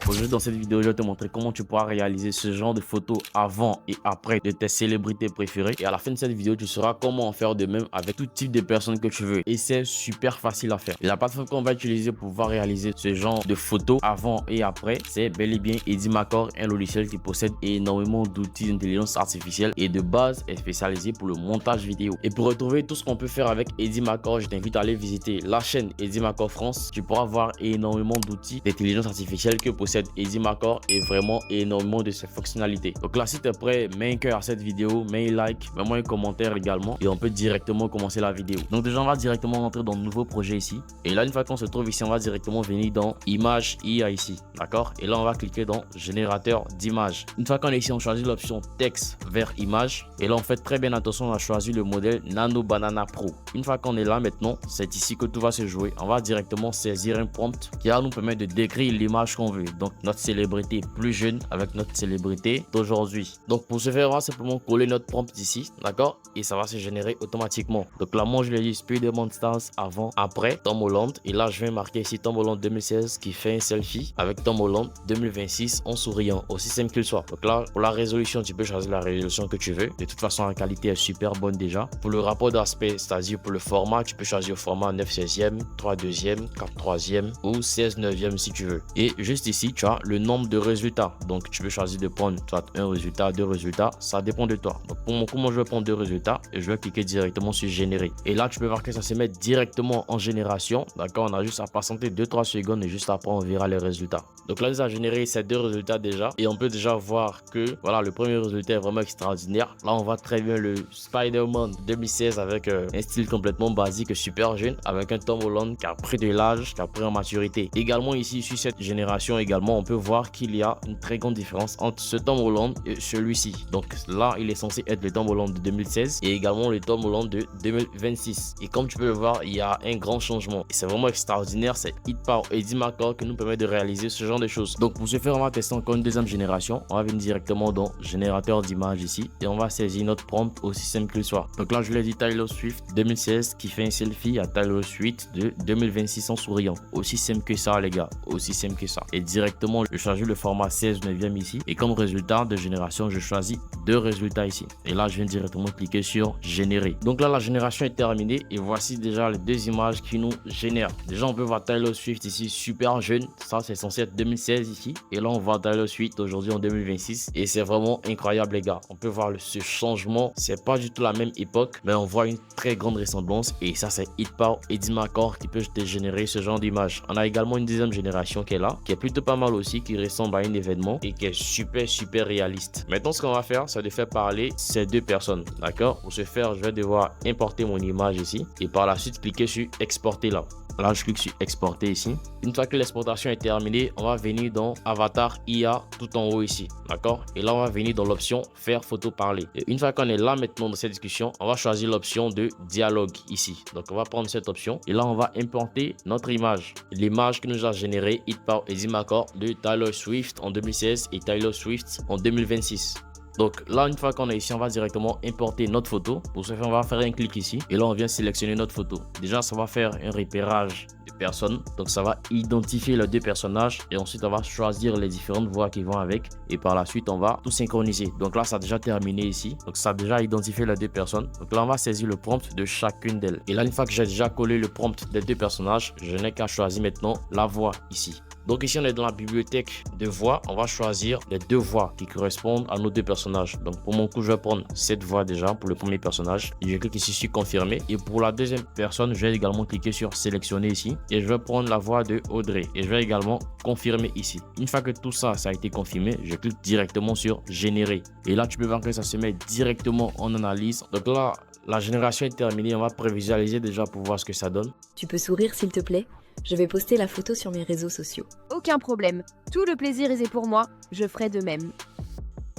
Aujourd'hui, dans cette vidéo, je vais te montrer comment tu pourras réaliser ce genre de photos avant et après de tes célébrités préférées. Et à la fin de cette vidéo, tu sauras comment en faire de même avec tout type de personnes que tu veux. Et c'est super facile à faire. Et la plateforme qu'on va utiliser pour pouvoir réaliser ce genre de photos avant et après, c'est bel et bien Edimacore, un logiciel qui possède énormément d'outils d'intelligence artificielle et de base est spécialisé pour le montage vidéo. Et pour retrouver tout ce qu'on peut faire avec Edimacore, je t'invite à aller visiter la chaîne Edimacore France. Tu pourras voir énormément d'outils d'intelligence artificielle que possède Edimacore et vraiment énormément de ses fonctionnalités. Donc là, si tu es prêt, mets un cœur à cette vidéo, mets un like, mets-moi un commentaire également et on peut directement commencer la vidéo. Donc déjà, on va directement rentrer dans le nouveau projet ici. Et là, une fois qu'on se trouve ici, on va directement venir dans Image IA ici. D'accord? Et là, on va cliquer dans Générateur d'images. Une fois qu'on est ici, on choisit l'option texte vers image. Et là, on fait très bien attention à choisir le modèle Nano Banana Pro. Une fois qu'on est là maintenant, c'est ici que tout va se jouer. On va directement saisir un prompt qui va nous permettre de décrire l'image qu'on veut. Donc notre célébrité plus jeune avec notre célébrité d'aujourd'hui. Donc pour ce faire, on va simplement coller notre prompt ici, d'accord? Et ça va se générer automatiquement. Donc là, moi je lui ai dit Spider-Man Stars avant, après Tom Holland. Et là, je vais marquer ici Tom Holland 2016 qui fait un selfie avec Tom Holland 2026 en souriant, aussi simple qu'il soit. Donc là, pour la résolution, tu peux choisir la résolution que tu veux. De toute façon, la qualité est super bonne déjà. Pour le rapport d'aspect, c'est-à-dire pour le format, tu peux choisir le format 9/16e, 3/2e, 4/3e ou 16/9e si tu veux. Et juste ici, tu as le nombre de résultats. Donc, tu peux choisir de prendre soit un résultat, deux résultats. Ça dépend de toi. Donc, pour mon coup, moi, je vais prendre deux résultats et je vais cliquer directement sur générer. Et là, tu peux voir que ça se met directement en génération. D'accord? On a juste à patienter 2-3 secondes et juste après, on verra les résultats. Donc là, ça a généré ces deux résultats déjà. Et on peut déjà voir que, voilà, le premier résultat est vraiment extraordinaire. Là, on voit très bien le Spider-Man 2016 avec un style complètement basique, super jeune, avec un Tom Holland qui a pris de l'âge, qui a pris en maturité. Également ici, sur cette génération également, on peut voir qu'il y a une très grande différence entre ce Tom Holland et celui-ci. Donc là, il est censé être le Tom Holland de 2016 et également le Tom Holland de 2026. Et comme tu peux le voir, il y a un grand changement. Et c'est vraiment extraordinaire. C'est Hit par Edimacore qui nous permet de réaliser ce genre de choses. Donc pour ce faire, on va tester encore une deuxième génération. On va venir directement dans Générateur d'images ici et on va saisir notre prompt aussi simple qu'il soit. Donc là, je lui ai dit Taylor Swift 2016 qui fait un selfie à Taylor Swift de 2026 en souriant. Aussi simple que ça, les gars. Aussi simple que ça. Et directement, je choisis le format 16/9e ici. Et comme résultat de génération, je choisis deux résultats ici. Et là, je viens directement cliquer sur générer. Donc là, la génération est terminée. Et voici déjà les deux images qui nous génèrent. Déjà, on peut voir Taylor Swift ici, super jeune. Ça, c'est censé être 2016 ici. Et là, on voit Taylor Swift aujourd'hui en 2026. Et c'est vraiment incroyable, les gars. On peut voir ce changement. C'est pas du tout la même époque, mais on voit une très grande ressemblance. Et ça, c'est Hit par Edimacore qui peut te générer ce genre d'image. On a également une deuxième génération qui est là, qui est plutôt pas mal aussi, qui ressemble à un événement et qui est super réaliste. Maintenant, ce qu'on va faire, c'est de faire parler ces deux personnes, d'accord? Pour ce faire, je vais devoir importer mon image ici et par la suite cliquer sur exporter là. Là, je clique sur exporter ici. Une fois que l'exportation est terminée, on va venir dans Avatar IA tout en haut ici, d'accord? Et là, on va venir dans l'option faire photo parler. Et une fois qu'on est là maintenant dans cette discussion, on va choisir l'option de dialogue ici. Donc, on va prendre cette option et là, on va importer notre image. L'image que nous a générée Hit par Edimacore de Taylor Swift en 2016 et Taylor Swift en 2026. Donc là, une fois qu'on est ici, on va directement importer notre photo. Pour ce faire, on va faire un clic ici. Et là, on vient sélectionner notre photo. Déjà, ça va faire un repérage de personnes. Donc, ça va identifier les deux personnages. Et ensuite, on va choisir les différentes voix qui vont avec. Et par la suite, on va tout synchroniser. Donc là, ça a déjà terminé ici. Donc, ça a déjà identifié les deux personnes. Donc là, on va saisir le prompt de chacune d'elles. Et là, une fois que j'ai déjà collé le prompt des deux personnages, je n'ai qu'à choisir maintenant la voix ici. Donc ici, on est dans la bibliothèque de voix. On va choisir les deux voix qui correspondent à nos deux personnages. Donc pour mon coup, je vais prendre cette voix déjà pour le premier personnage. Et je clique ici sur confirmer. Et pour la deuxième personne, je vais également cliquer sur sélectionner ici. Et je vais prendre la voix de Audrey. Et je vais également confirmer ici. Une fois que tout ça, ça a été confirmé, je clique directement sur générer. Et là, tu peux voir que ça se met directement en analyse. Donc là, la génération est terminée. On va prévisualiser déjà pour voir ce que ça donne. Tu peux sourire s'il te plaît? Je vais poster la photo sur mes réseaux sociaux. Aucun problème. Tout le plaisir est pour moi. Je ferai de même.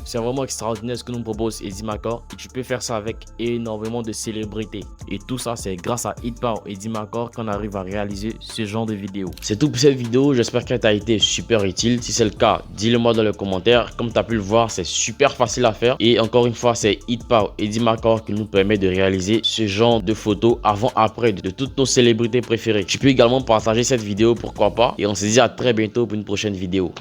C'est vraiment extraordinaire ce que nous propose Edimacore et tu peux faire ça avec énormément de célébrités. Et tout ça, c'est grâce à Hit par Edimacore qu'on arrive à réaliser ce genre de vidéo. C'est tout pour cette vidéo. J'espère qu'elle t'a été super utile. Si c'est le cas, dis-le moi dans les commentaires. Comme tu as pu le voir, c'est super facile à faire. Et encore une fois, c'est Hit par Edimacore qui nous permet de réaliser ce genre de photos avant-après de toutes nos célébrités préférées. Tu peux également partager cette vidéo, pourquoi pas. Et on se dit à très bientôt pour une prochaine vidéo.